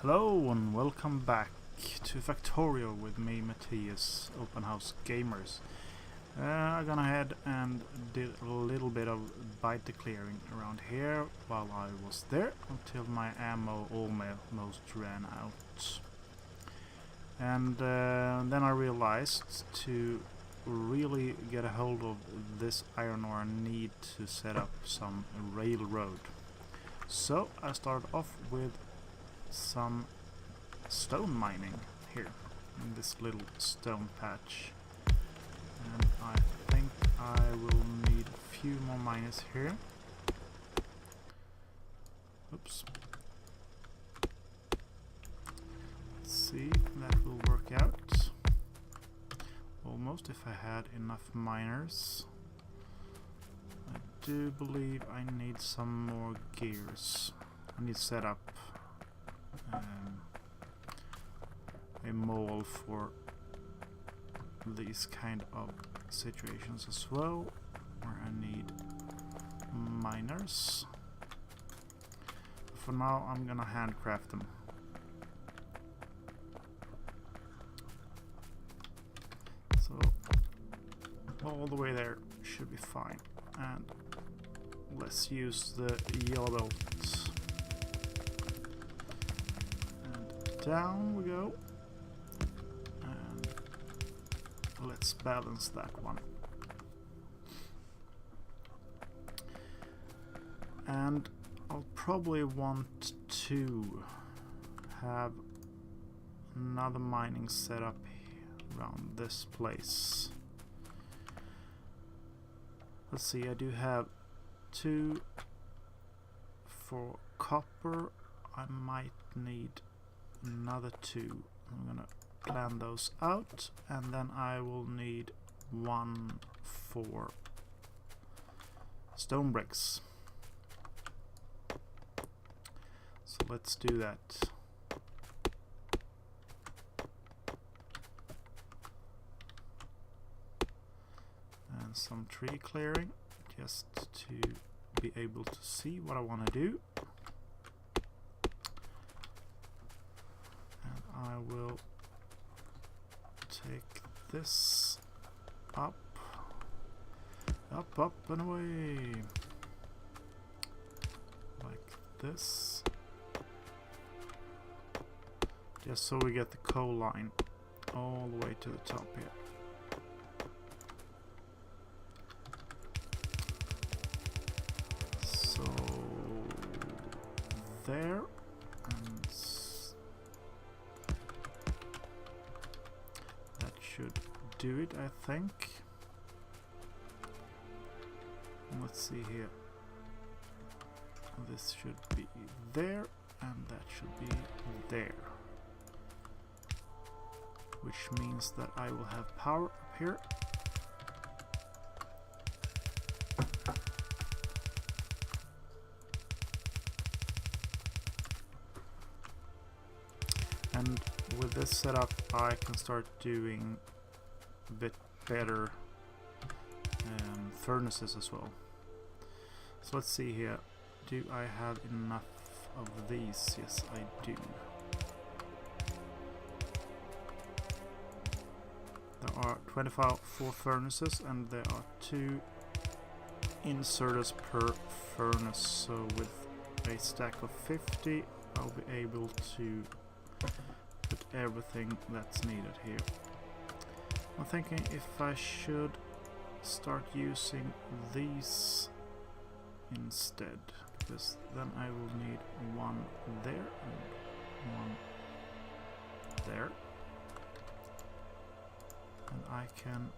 Hello and welcome back to Factorio with me, Matthias, Open House Gamers. I'm gonna head and did a little bit of bite clearing around here while I was there until my ammo almost ran out. And then I realized to really get a hold of this iron ore I need to set up some railroad. So I started off with some stone mining here in this little stone patch, and I think I will need a few more miners here. Oops. Let's see if that will work out. Almost, if I had enough miners. I do believe I need some more gears. I need to set up a mole for these kind of situations as well, where I need miners. For now I'm gonna handcraft them. So all the way there should be fine, and let's use the yellow belt. Down we go, and let's balance that one. And I'll probably want to have another mining setup around this place. Let's see, I do have 2 for copper. I might need another 2. I'm gonna plan those out, and then I will need 1 for stone bricks. So let's do that. And some tree clearing just to be able to see what I want to do. I will take this up and away like this, just so we get the coal line all the way to the top here. So there, and should do it, I think. Let's see here. This should be there, and that should be there. Which means that I will have power up here. And with this setup I can start doing a bit better furnaces as well. So let's see here. Do I have enough of these? Yes, I do. There are 24 furnaces, and there are 2 inserters per furnace. So with a stack of 50 I'll be able to put everything that's needed here. I'm thinking if I should start using these instead, because then I will need 1 there and 1 there, and I can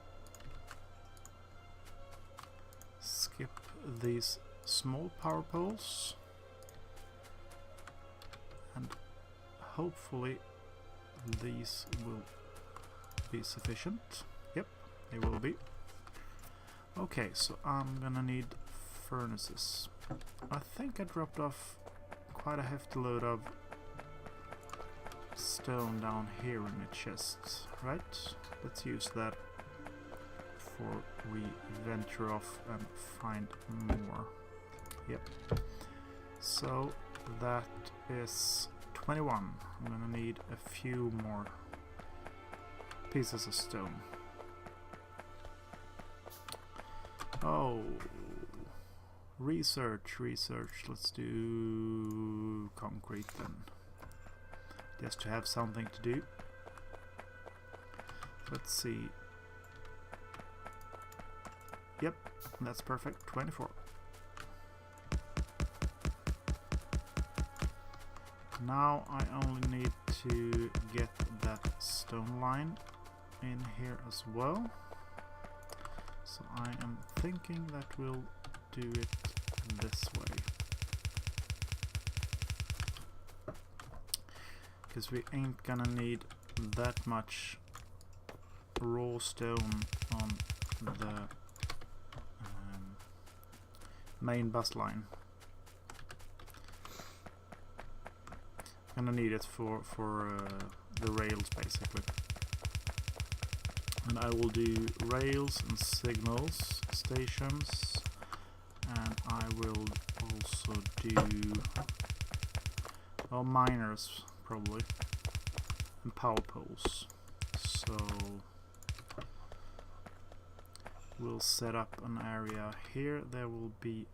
skip these small power poles, and hopefully these will be sufficient. Yep, they will be. Okay, so I'm gonna need furnaces. I think I dropped off quite a hefty load of stone down here in the chest, right? Let's use that before we venture off and find more. Yep. So that is 21. I'm gonna need a few more pieces of stone. Oh, research. Let's do concrete then, just to have something to do. Let's see. Yep, that's perfect. 24. Now I only need to get that stone line in here as well. So I am thinking that we'll do it this way. Because we ain't gonna need that much raw stone on the main bus line. Gonna need it for the rails basically. And I will do rails and signals stations, and I will also do miners probably, and power poles. So we'll set up an area here. There will be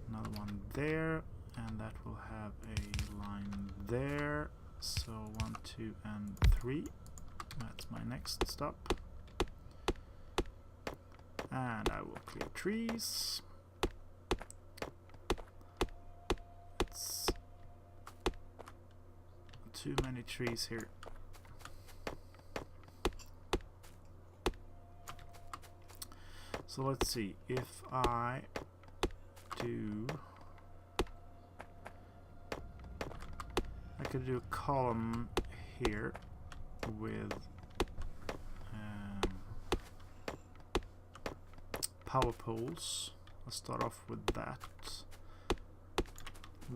another one there, and that will have a line there. So 1, 2, and 3. That's my next stop. And I will clear trees. It's too many trees here. So let's see if I do. I could do a column here with power poles. I'll start off with that.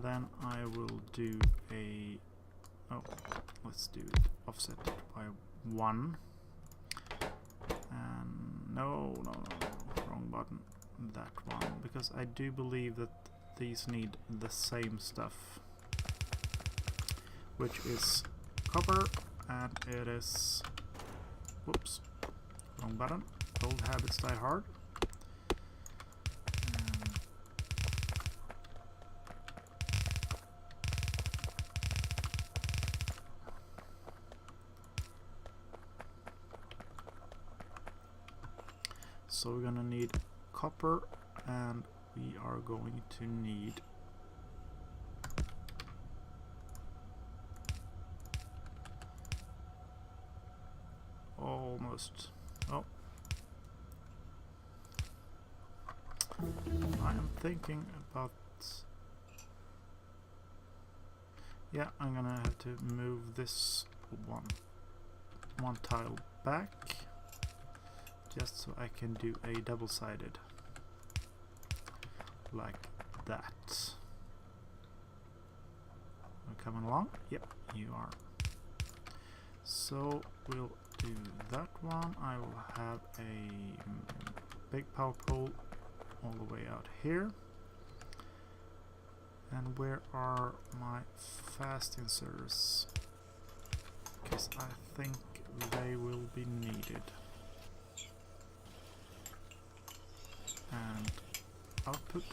Then I will do let's do it offset it by 1. And no, wrong button. That one, because I do believe that these need the same stuff, which is copper, and it is, whoops, wrong button, old habits die hard. So we're gonna need copper, and we are going to need almost, oh, I am thinking about, yeah, I'm gonna have to move this one tile back, just so I can do a double-sided like that. Are coming along? Yep, you are. So we'll do that one. I will have a big power pole all the way out here. And where are my fast inserters? Because I think they will be needed. And output,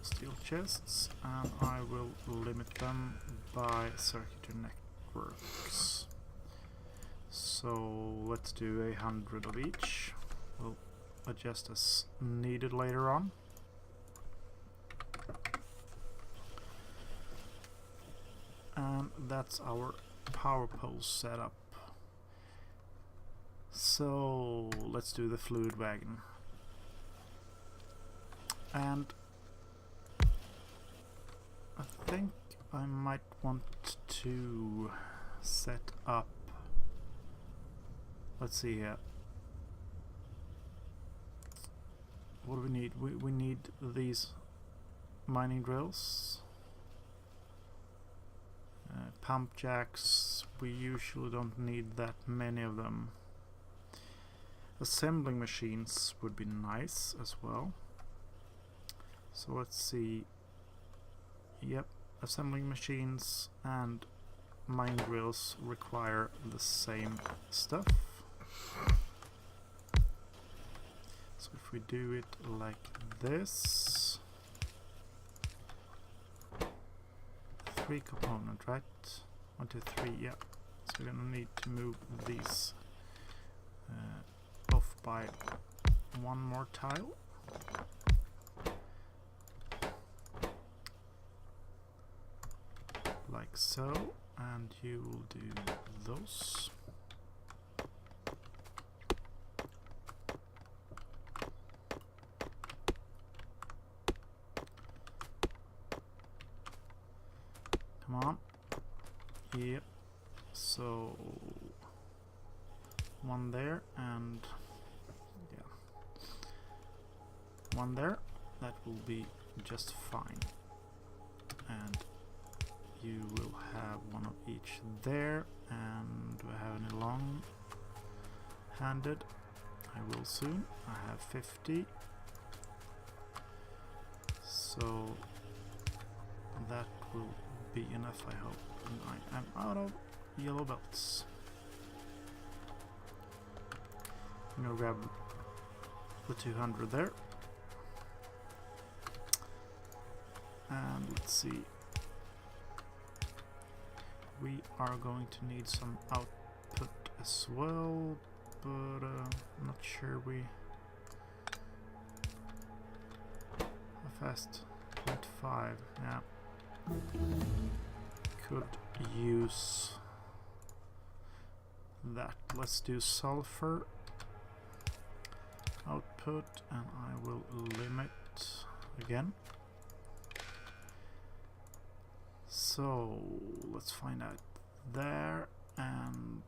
steel chests, and I will limit them by circuitry networks. So let's do 100 of each. We'll adjust as needed later on. And that's our power pole setup. So let's do the fluid wagon. And I think I might want to set up, let's see here, what do we need? We need these mining drills, pump jacks. We usually don't need that many of them. Assembling machines would be nice as well. So let's see, Yep, assembling machines and mine drills require the same stuff. So if we do it like this, 3 component, right? 1, 2, 3, yeah. So we're gonna need to move these off by 1 more tile. Like so, and you will do those. Come on. Yep. So 1 there and yeah, 1 there. That will be just fine. And you will have 1 of each there. And do I have any long-handed? I will soon. I have 50. So that will be enough, I hope. And I am out of yellow belts. I'm gonna grab the 200 there. And let's see. We are going to need some output as well, but I'm not sure how fast? 0.5, yeah. Could use that. Let's do sulfur output, and I will limit again. So let's find out there, and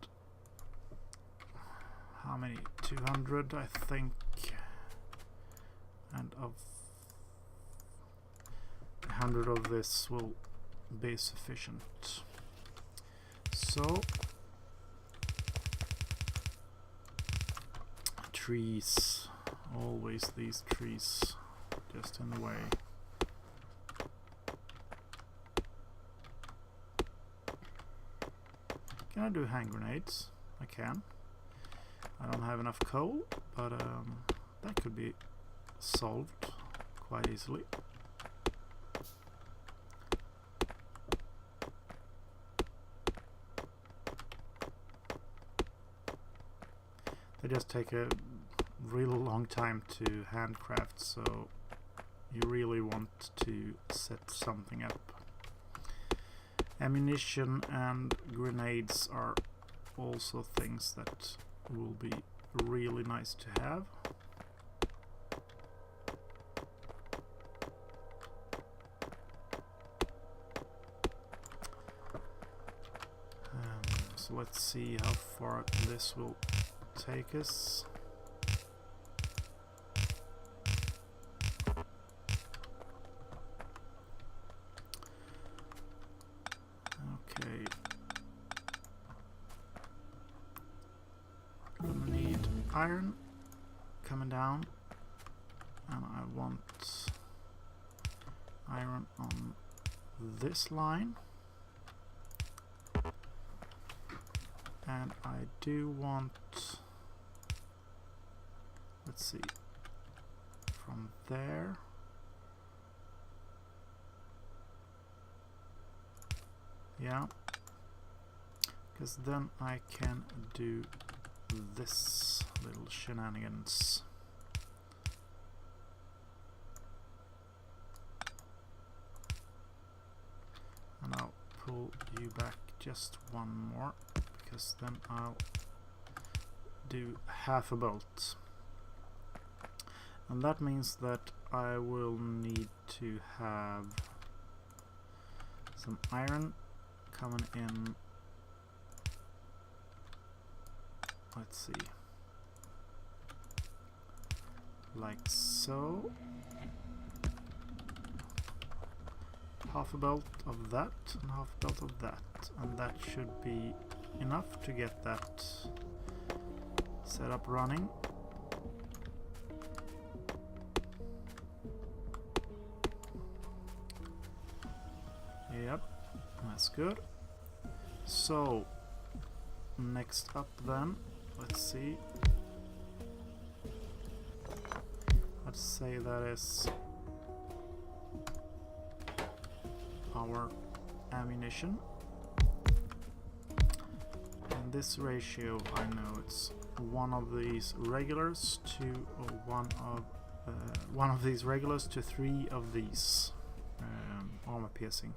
how many? 200, I think, and of 100 of this will be sufficient. So trees, always these trees just in the way. Can I do hand grenades? I can. I don't have enough coal, but that could be solved quite easily. They just take a really long time to handcraft, so you really want to set something up. Ammunition and grenades are also things that will be really nice to have. So let's see how far this will take us. Okay. Gonna need iron coming down, and I want iron on this line. And I do want, let's see, from there. Yeah, because then I can do this little shenanigans. And I'll pull you back just 1 more, because then I'll do half a bolt. And that means that I will need to have some iron coming in. Let's see, like so. Half a belt of that and half a belt of that, and that should be enough to get that setup running. Yep, that's good. So, next up then, let's see. Let's say that is our ammunition. And this ratio, I know it's one of these regulars to one of these regulars to 3 of these armor piercing.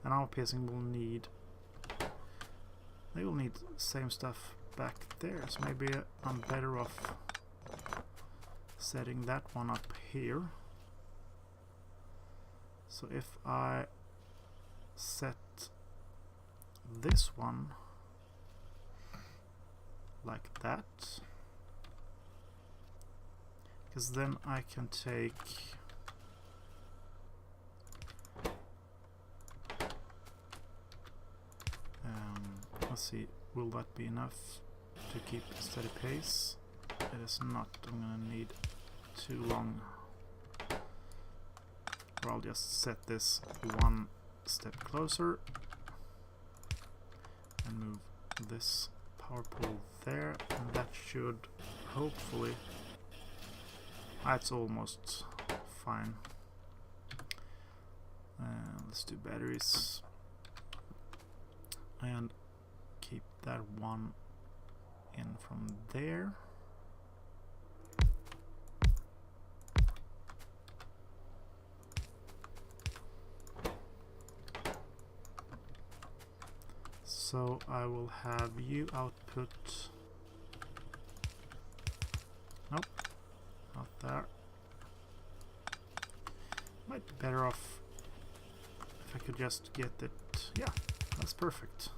And armor piercing will need, they will need same stuff back there, so maybe I'm better off setting that one up here. So if I set this one like that, because then I can take let's see, will that be enough to keep a steady pace? It is not. I'm gonna need too long, or I'll just set this one step closer and move this power pole there, and that should hopefully, that's almost fine. Let's do batteries and keep that one in from there. So I will have you output, nope, not there. Might be better off if I could just get it, yeah, that's perfect.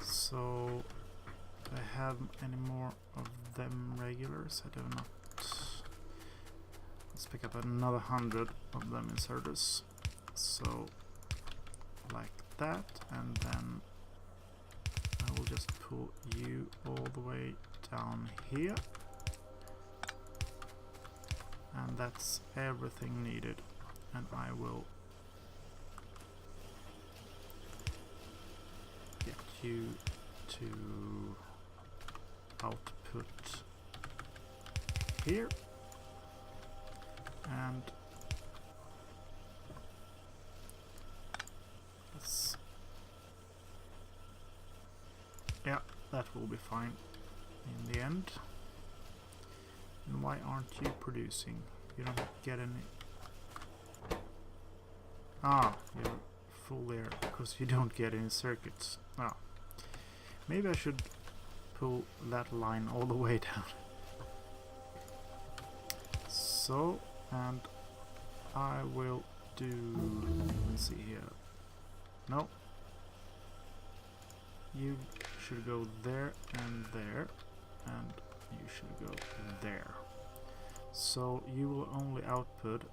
So, do I have any more of them regulars? I do not. Let's pick up another 100 of them inserters. So, like that, and then I will just pull you all the way down here. And that's everything needed. And I will get you to output here, and let's, yeah, that will be fine in the end. And why aren't you producing? You don't get any. Ah, you're full there because you don't get any circuits. Ah. Maybe I should pull that line all the way down. So, and I will do, let's see here. No. You should go there, and you should go there. So you will only output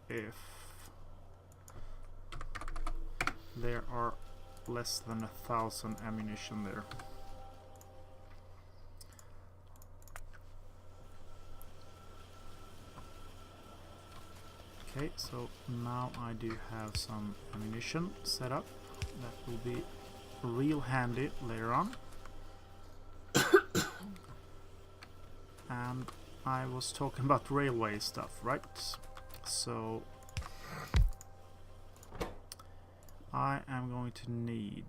if there are less than 1,000 ammunition there. Okay, so now I do have some ammunition set up. That will be real handy later on. And I was talking about railway stuff, right? So I am going to need,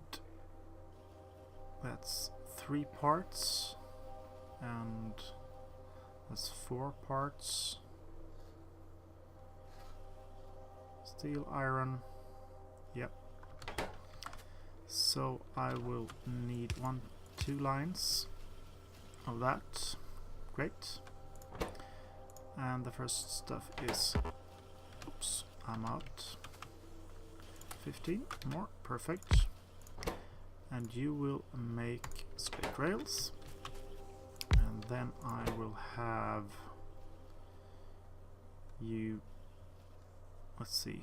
that's 3 parts, and that's 4 parts. Steel, iron, yep. So I will need 2 lines of that. Great. And the first stuff is, oops, I'm out. 15 more, perfect. And you will make split rails, and then I will have you, let's see,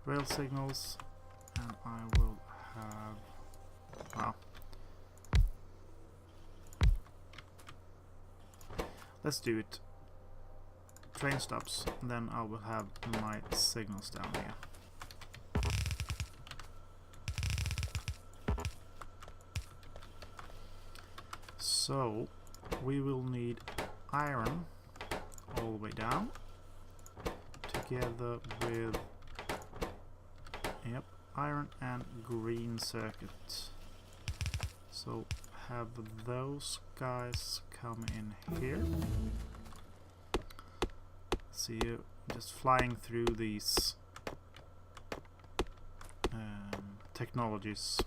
rail signals, and I will have, wow, let's do it train stops, then I will have my signals down here. So we will need iron all the way down, together with iron and green circuit. So have those guys come in here. See you just flying through these technologies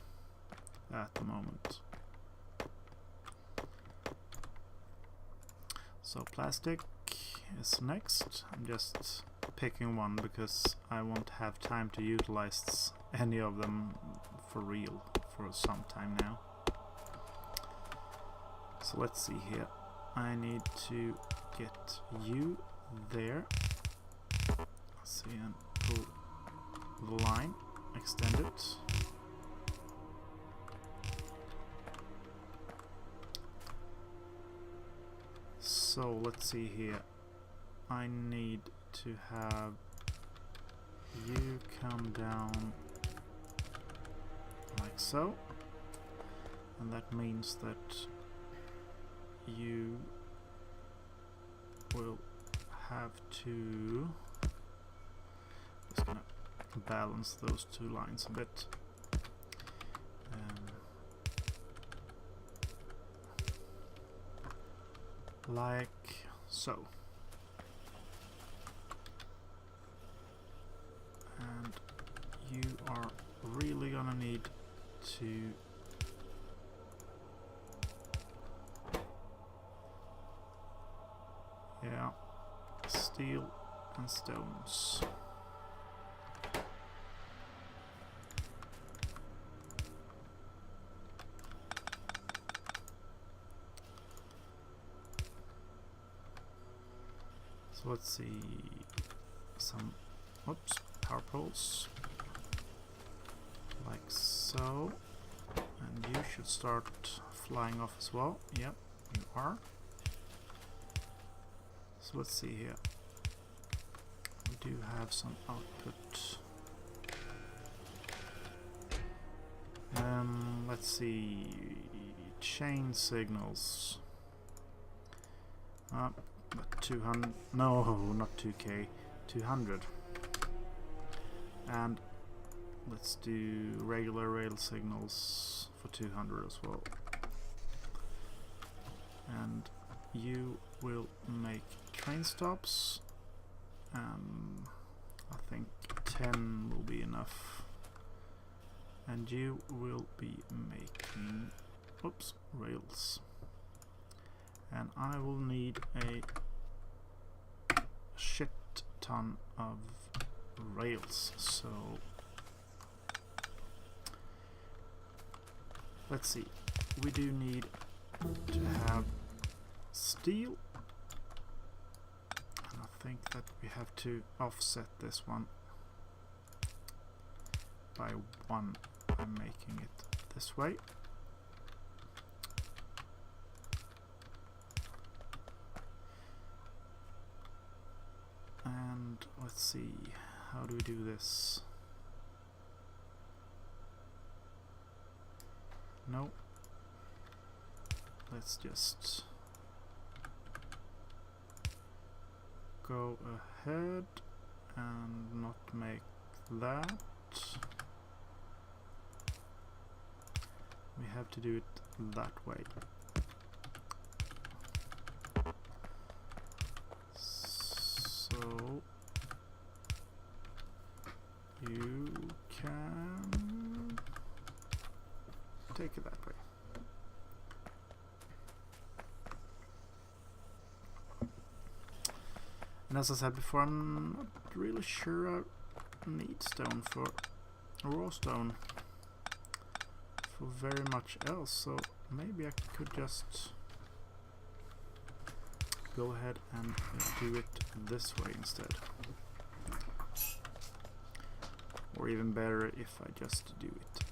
at the moment. So plastic is next. I'm just picking one because I won't have time to utilize any of them for real for some time now. So let's see here. I need to get you there. Let's see, and pull the line, extend it. So let's see here. I need to have you come down like so, and that means that you will have to just gonna balance those two lines a bit. Like so. And you are really gonna need to steel and stones. So let's see, some power poles like so, and you should start flying off as well. Yep, you are. So let's see here. We do have some output. Let's see, chain signals. But 200, no, not 2K, 200. And let's do regular rail signals for 200 as well. And you will make train stops. I think 10 will be enough. And you will be making rails. And I will need a shit ton of rails, so let's see, we do need to have steel, and I think that we have to offset this one by 1 by making it this way. And let's see, how do we do this? No. Let's just go ahead and not make that. We have to do it that way. So you can take it that way. And as I said before, I'm not really sure I need stone for raw stone for very much else, so maybe I could just go ahead and do it this way instead. Or even better if I just do it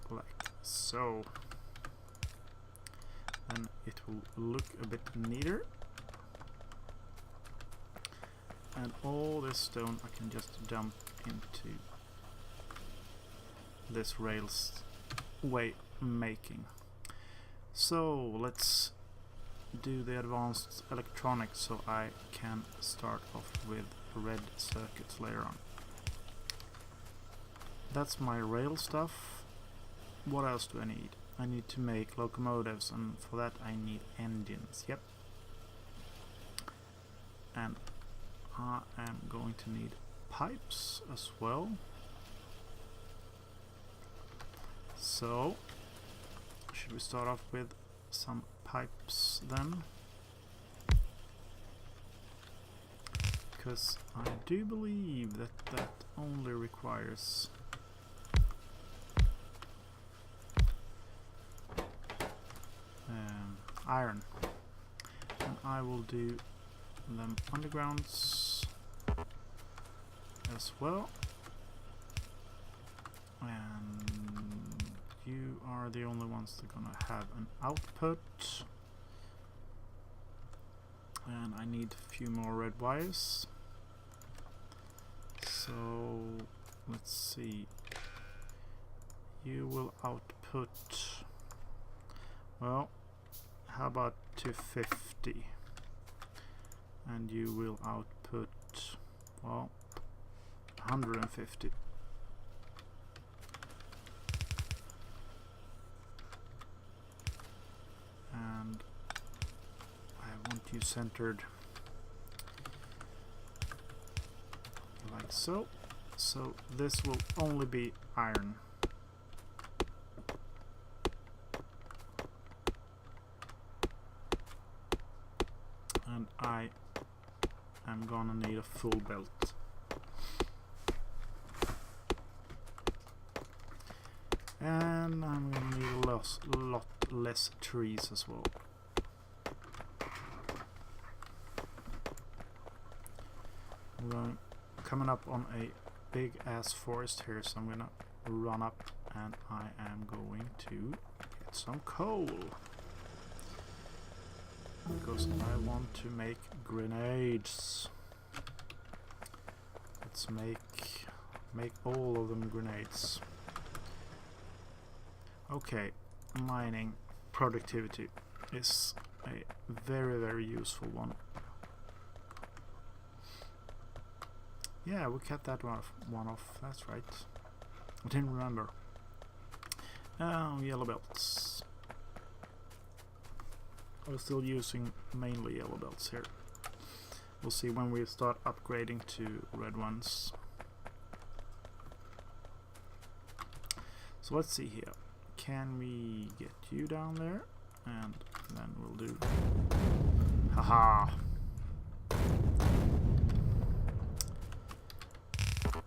like so. Then it will look a bit neater. And all this stone I can just dump into this rails way making. So let's do the advanced electronics so I can start off with red circuits later on. That's my rail stuff. What else do I need? I need to make locomotives, and for that I need engines. Yep. And I am going to need pipes as well. So, should we start off with some pipes then? Because I do believe that that only requires iron. And I will do them undergrounds as well. And you are the only ones that are gonna have an output. And I need a few more red wires. So let's see. You will output, well, how about 250? And you will output, well, 150. And I want you centered like so. So this will only be iron. And I am gonna need a full belt. And I'm gonna need a lot less trees as well. We're coming up on a big ass forest here, so I'm gonna run up and I am going to get some coal. Because I want to make grenades. Let's make all of them grenades. Okay, mining productivity is a very useful one. Yeah, we cut that one off. That's right. I didn't remember. Yellow belts. We're still using mainly yellow belts here. We'll see when we start upgrading to red ones. So let's see here. Can we get you down there? And then we'll do... Haha!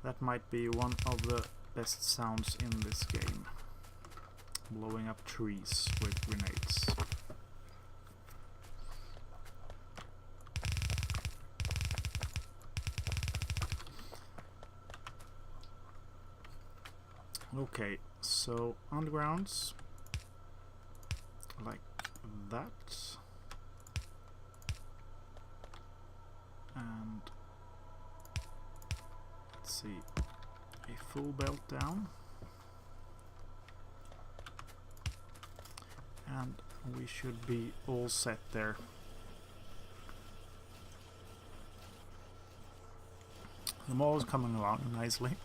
That might be one of the best sounds in this game. Blowing up trees with grenades. Okay, so undergrounds like that, and let's see, a full belt down, and we should be all set there. The mall is coming along nicely.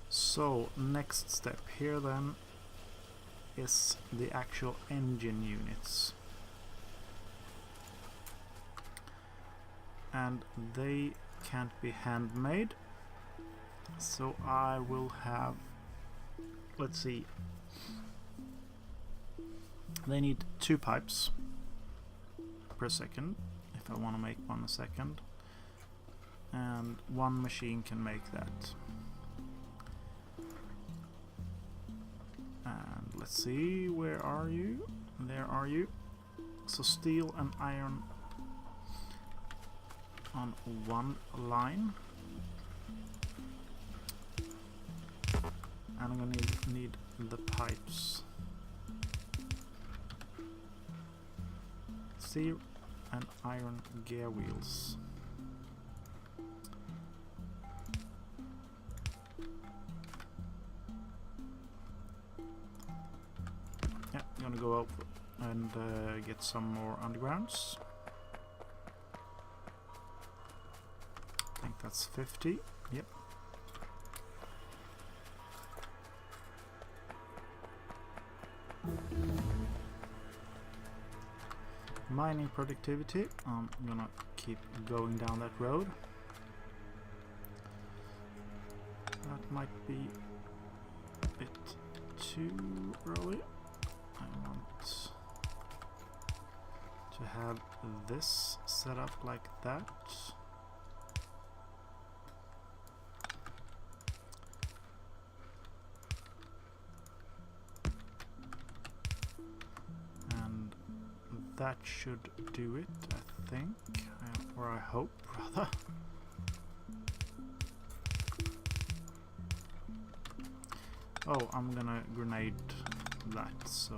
So next step here then is the actual engine units, and they can't be handmade, so I will have, let's see, they need 2 pipes per second if I want to make one a second, and one machine can make that. And let's see, where are you? There are you. So steel and iron on one line. And I'm gonna need the pipes. See, and iron gear wheels. Yeah, I'm gonna go up and get some more undergrounds. I think that's 50. Yep. Mining productivity. I'm gonna keep going down that road. That might be a bit too early. I want to have this set up like that. And that should do it, I think, or I hope, rather. Oh, I'm gonna grenade that, so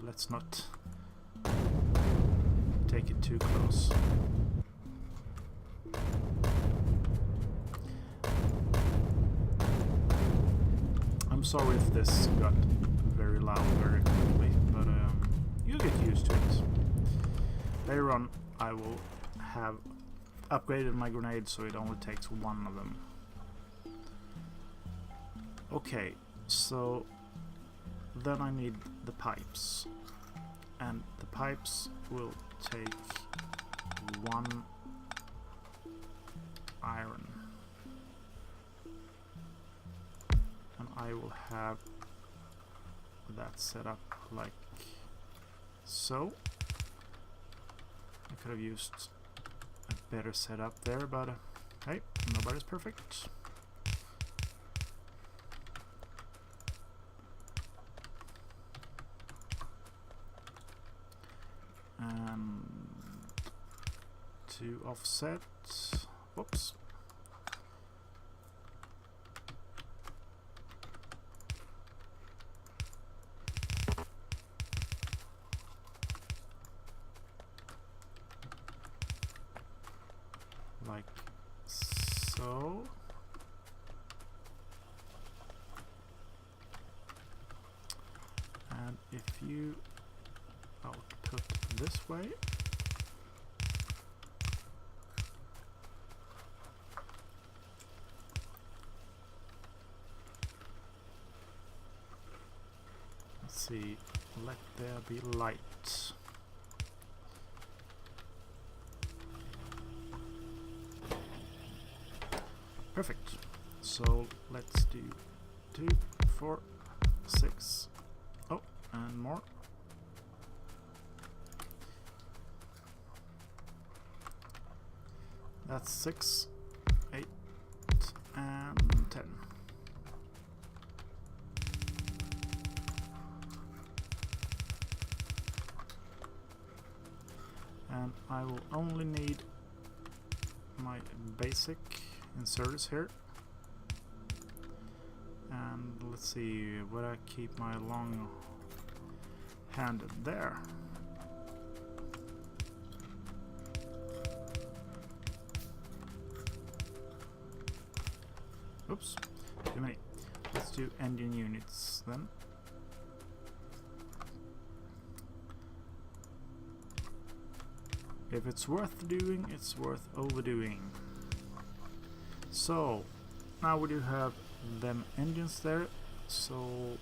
let's not take it too close. I'm sorry if this got very loud very quickly, but you'll get used to it. Later on I will have upgraded my grenade so it only takes one of them. Okay, so then I need the pipes, and the pipes will take 1 iron, and I will have that set up like so. I could have used a better setup there, but hey, nobody's perfect. And to offset, whoops. Like so. And if you output this way, let's see, let there be light. Perfect. So let's do 2, 4, 6. Oh, and more. That's 6, 8, and 10. And I will only need my basic inserters here. And let's see, where I keep my long handed there. Oops, too many. Let's do engine units then. If it's worth doing, it's worth overdoing. So now we do have them engines there, so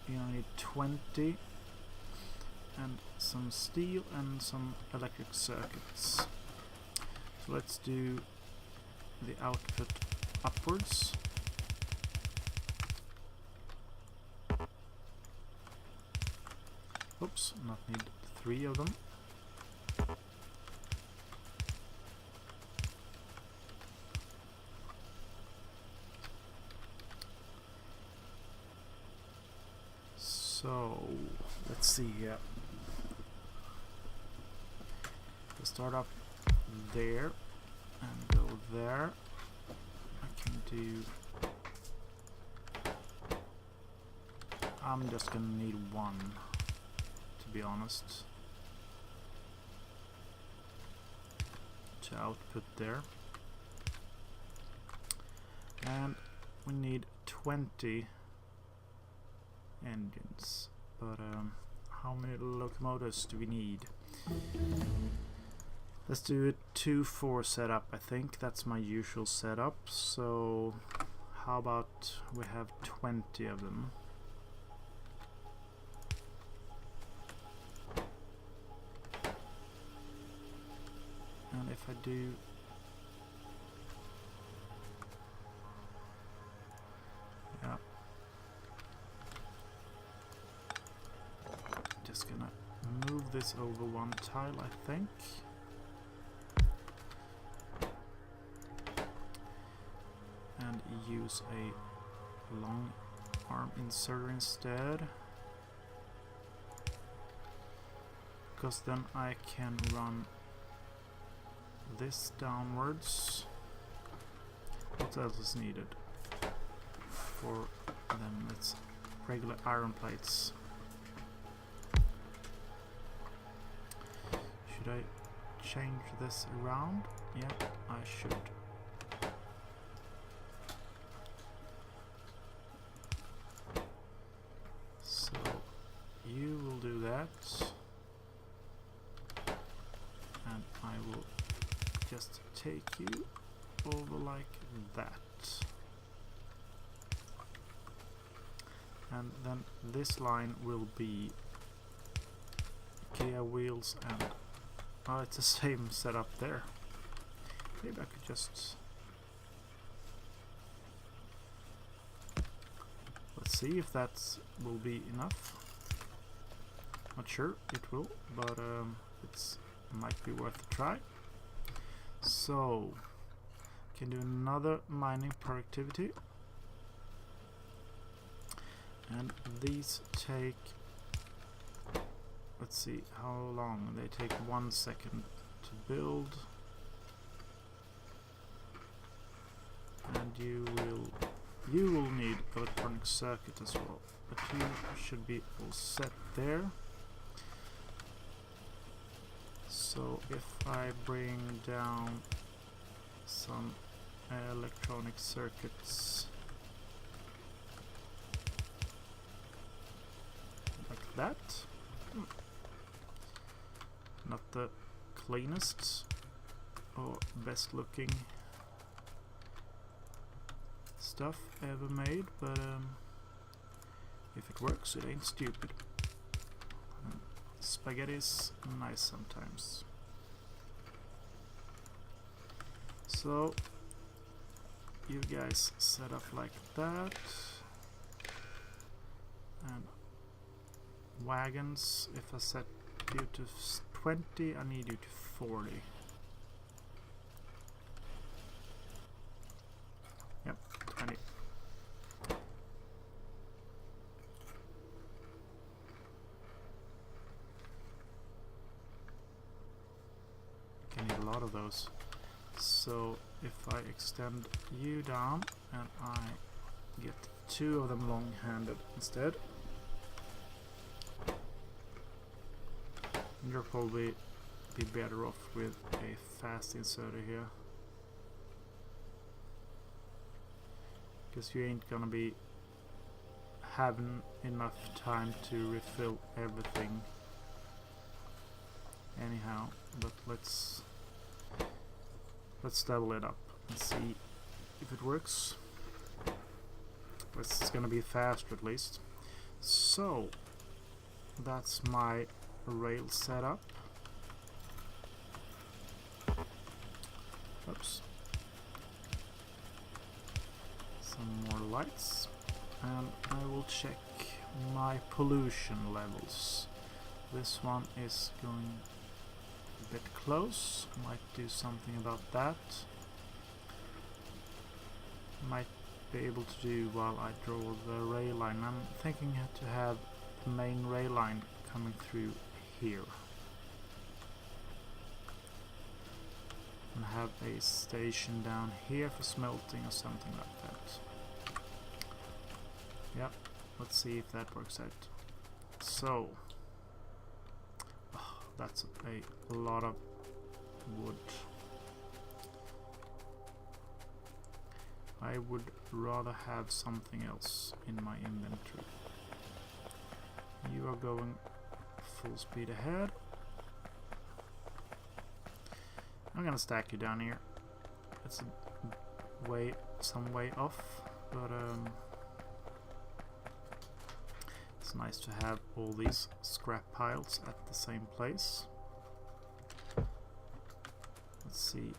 you need 20 and some steel and some electric circuits. So let's do the output upwards. Oops, not need 3 of them. So let's see here. We'll start up there and go there. I can do. I'm just gonna need 1, to be honest. to output there. And we need 20 engines, but how many locomotives do we need? Let's do a 2-4 setup. I think that's my usual setup, so how about we have 20 of them. And if I do just gonna move this over one tile, I think. And use a long arm inserter instead. Because then I can run this downwards. What else is needed? For them, it's regular iron plates. Should I change this around? Yeah, I should. So you will do that, and I will just take you over like that. And then this line will be gear wheels and it's the same setup there. Maybe I could just... Let's see if that will be enough. Not sure it will, but it might be worth a try. So, can do another mining productivity. And these take... Let's see how long. They take 1 second to build. And you will need electronic circuit as well. But you should be all set there. So if I bring down some electronic circuits like that. Not the cleanest or best looking stuff ever made, but if it works, it ain't stupid. Spaghetti is nice sometimes. So you guys set up like that, and wagons, if I set you to 20, I need you to 40. Yep, 20. Can need a lot of those. So if I extend you down and I get 2 of them long-handed instead, you'll probably be better off with a fast inserter here, because you ain't gonna be having enough time to refill everything anyhow. But let's double it up and see if it works. It's gonna be faster at least. So that's my rail setup. Oops. Some more lights, and I will check my pollution levels. This one is going a bit close. Might do something about that. Might be able to do while I draw the rail line. I'm thinking to have the main rail line coming through here and have a station down here for smelting or something like that. Yeah, let's see if that works out. So that's a lot of wood. I would rather have something else in my inventory. You are going full speed ahead. I'm gonna stack you down here. It's some way off, but it's nice to have all these scrap piles at the same place. Let's see.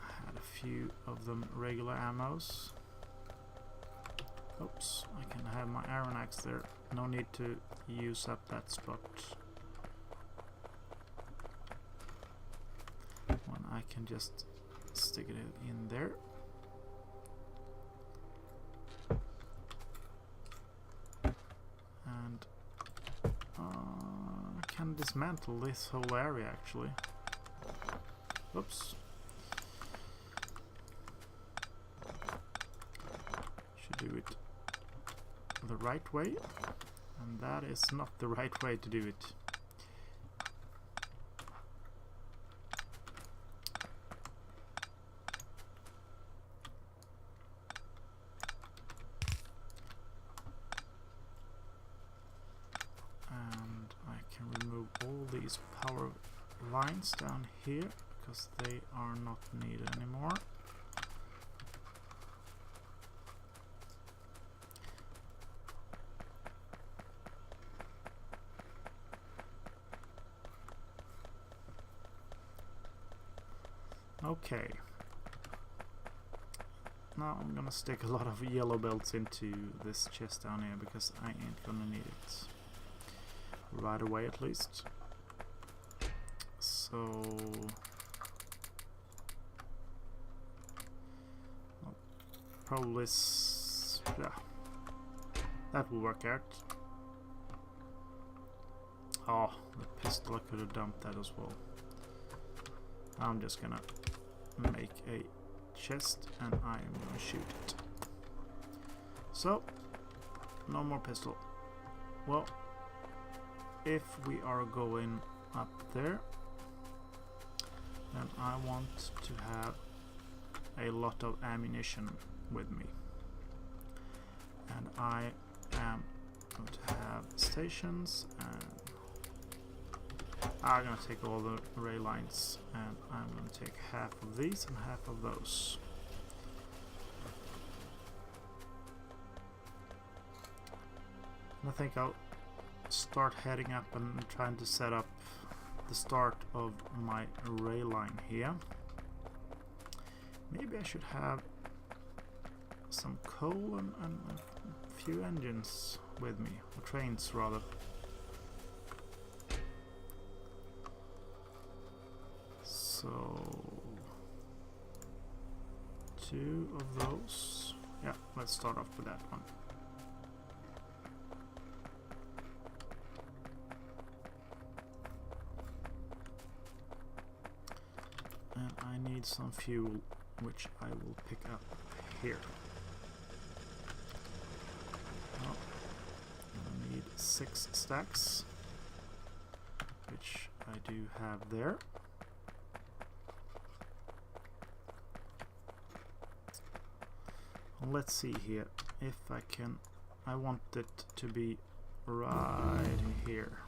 I had a few of them regular ammos. Oops, I can have my iron axe there. No need to use up that spot. When I can just stick it in there. And I can dismantle this whole area actually. Oops. Should do it the right way, and that is not the right way to do it. And I can remove all these power lines down here because they are not needed anymore. Okay, now I'm gonna stick a lot of yellow belts into this chest down here because I ain't gonna need it right away at least. So I'll probably yeah, that will work out. Oh, the pistol, I could have dumped that as well. I'm just gonna make a chest and I am gonna shoot it. So, no more pistol. Well, if we are going up there, then I want to have a lot of ammunition with me. And I am going to have stations, and I'm going to take all the rail lines, and I'm going to take half of these and half of those. And I think I'll start heading up and trying to set up the start of my rail line here. Maybe I should have some coal and a few engines with me, or trains rather. So 2 of those. Yeah, let's start off with that one. And I need some fuel, which I will pick up here. Well, I need 6 stacks, which I do have there. Let's see here if I can. I want it to be right here.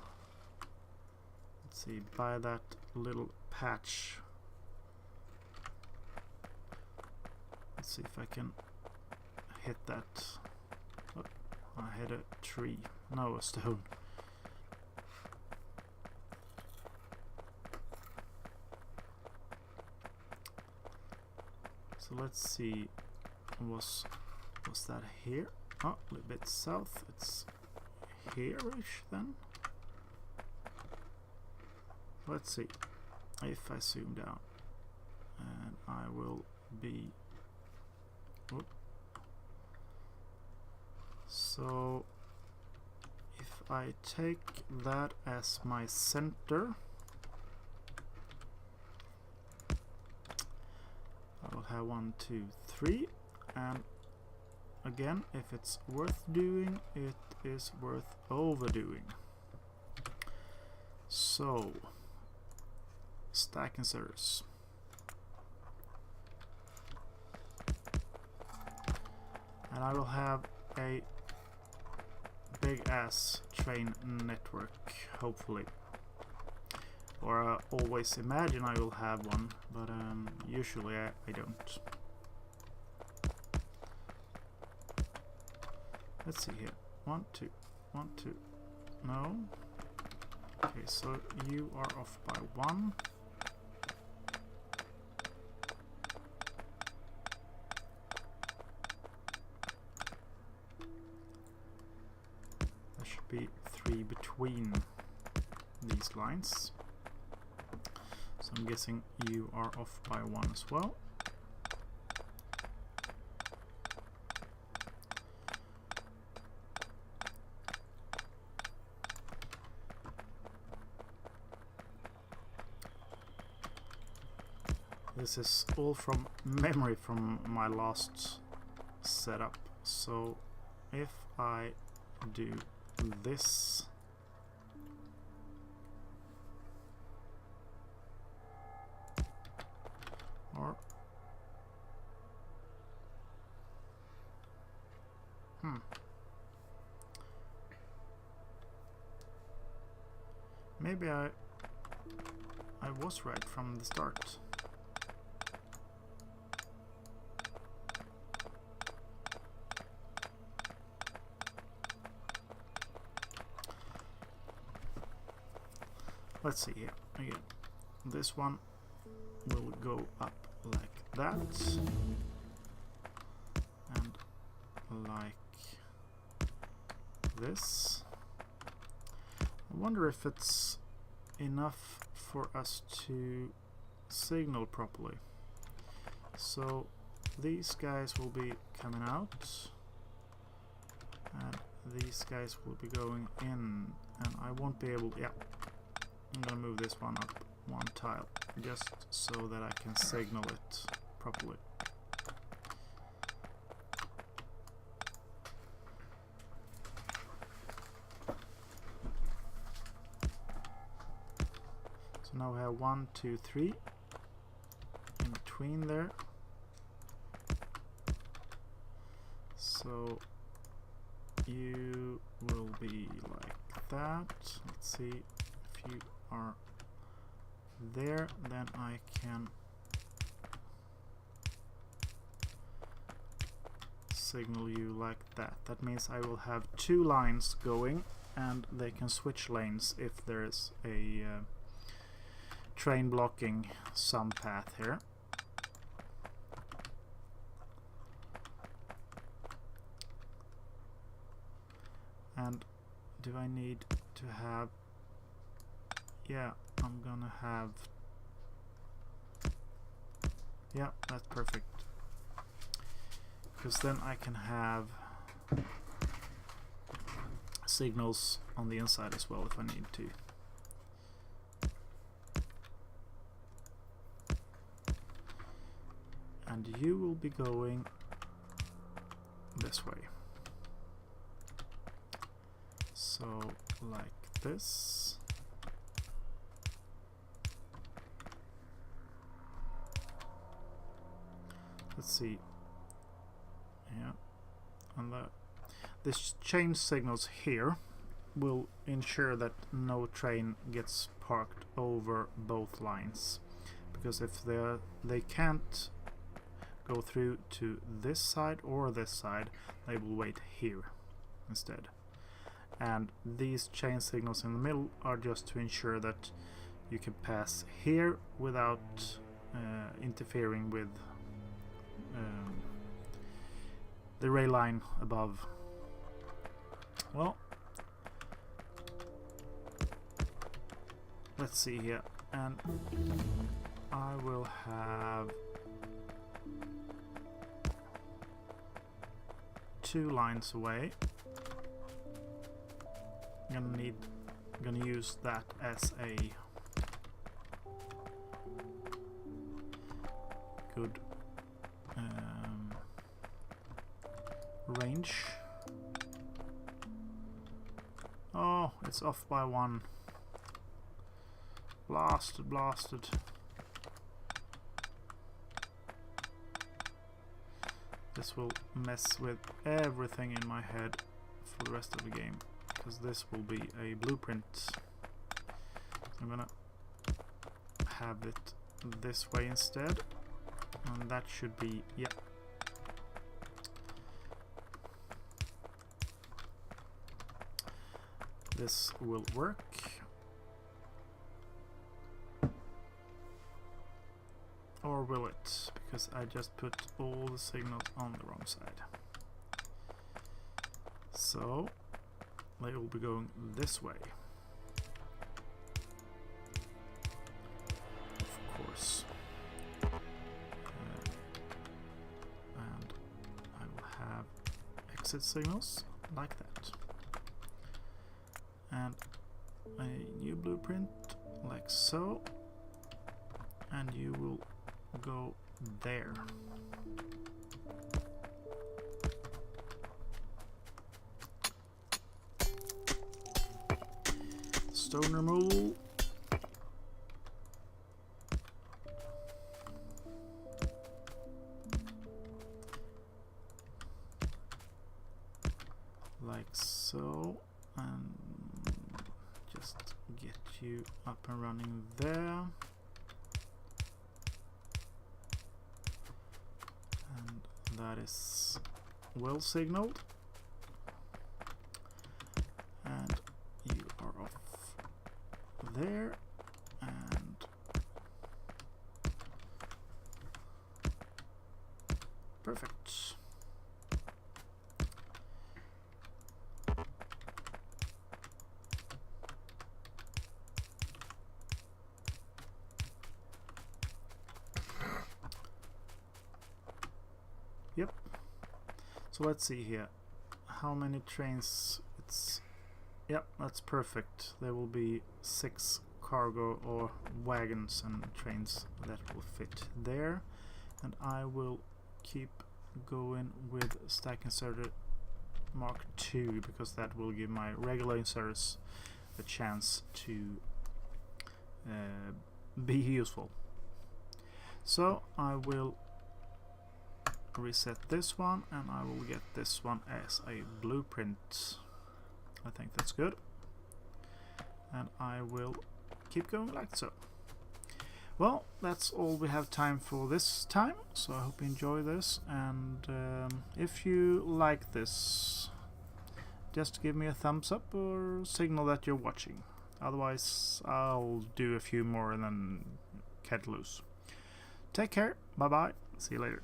Let's see, by that little patch. Let's see if I can hit that. Oh, I hit a tree. No, a stone. So let's see. Was that here? Oh, a little bit south. It's here-ish then. Let's see if I zoom down, and I will be. Whoop. So if I take that as my center, I will have 1, 2, 3. And again, if it's worth doing, it is worth overdoing. So, stack inserters. And I will have a big ass train network, hopefully. Or I always imagine I will have one, but usually I don't. Let's see here. 1, 2, 1, 2. No. Okay, so you are off by 1. There should be 3 between these lines. So I'm guessing you are off by 1 as well. This is all from memory from my last setup. So if I do this, or maybe I was right from the start. Let's see here again. This one will go up like that and like this. I wonder if it's enough for us to signal properly. So these guys will be coming out and these guys will be going in, and I won't be able, yeah, I'm gonna move this one up 1 tile just so that I can signal it properly. So now we have 1, 2, 3 in between there. So you will be like that. Let's see if you are there, then I can signal you like that. That means I will have 2 lines going and they can switch lanes if there is a train blocking some path here. And do I need to have, yeah, I'm gonna have, yeah, that's perfect, because then I can have signals on the inside as well if I need to. And you will be going this way. So like this. Let's see. Yeah, and this change signals here will ensure that no train gets parked over both lines, because if they can't go through to this side or this side, they will wait here instead. And these chain signals in the middle are just to ensure that you can pass here without interfering with the rail line above. Well, let's see here, and I will have 2 lines away. I'm gonna use that as a good range. Oh, it's off by 1. Blasted. This will mess with everything in my head for the rest of the game, because this will be a blueprint. I'm gonna have it this way instead, and that should be, yeah. This will work. Or will it? Because I just put all the signals on the wrong side. So they will be going this way. Of course. And I will have exit signals like that. And a new blueprint like so. And you will go there. Stone removal. Like so, and just get you up and running there. That is well signaled, and you are off there, and perfect. Yep. So let's see here. How many trains? It's, yep, that's perfect. There will be 6 cargo or wagons and trains that will fit there. And I will keep going with stack inserter Mark II, because that will give my regular inserters a chance to be useful. So I will reset this one, and I will get this one as a blueprint. I think that's good, and I will keep going like so. Well, that's all we have time for this time, so I hope you enjoy this, and if you like this, just give me a thumbs up or signal that you're watching. Otherwise I'll do a few more and then cut loose. Take care, bye bye, see you later.